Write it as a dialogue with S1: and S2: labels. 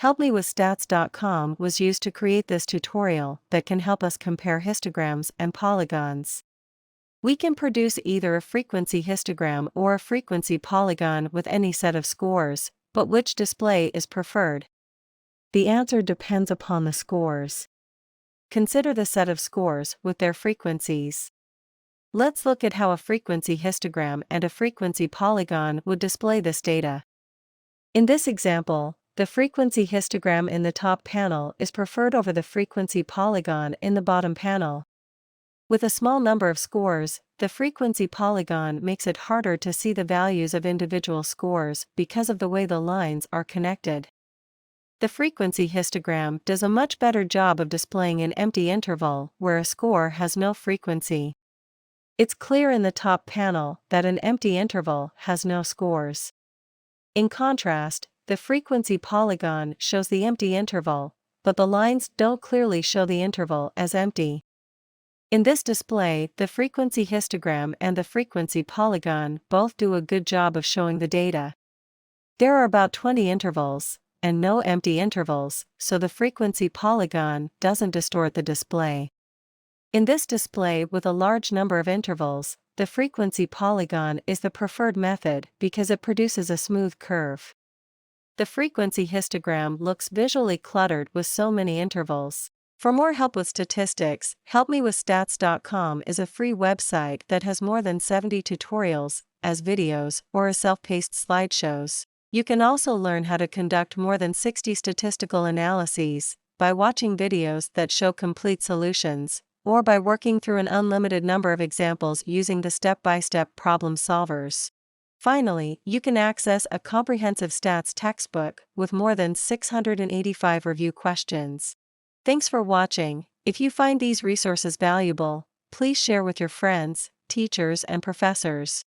S1: HelpMeWithStats.com was used to create this tutorial that can help us compare histograms and polygons. We can produce either a frequency histogram or a frequency polygon with any set of scores, but which display is preferred? The answer depends upon the scores. Consider the set of scores with their frequencies. Let's look at how a frequency histogram and a frequency polygon would display this data. In this example, the frequency histogram in the top panel is preferred over the frequency polygon in the bottom panel. With a small number of scores, the frequency polygon makes it harder to see the values of individual scores because of the way the lines are connected. The frequency histogram does a much better job of displaying an empty interval where a score has no frequency. It's clear in the top panel that an empty interval has no scores. In contrast, the frequency polygon shows the empty interval, but the lines don't clearly show the interval as empty. In this display, the frequency histogram and the frequency polygon both do a good job of showing the data. There are about 20 intervals, and no empty intervals, so the frequency polygon doesn't distort the display. In this display with a large number of intervals, the frequency polygon is the preferred method because it produces a smooth curve. The frequency histogram looks visually cluttered with so many intervals. For more help with statistics, HelpMeWithStats.com is a free website that has more than 70 tutorials, as videos, or as self-paced slideshows. You can also learn how to conduct more than 60 statistical analyses by watching videos that show complete solutions, or by working through an unlimited number of examples using the step-by-step problem solvers. Finally, you can access a comprehensive stats textbook with more than 685 review questions. Thanks for watching. If you find these resources valuable, please share with your friends, teachers, and professors.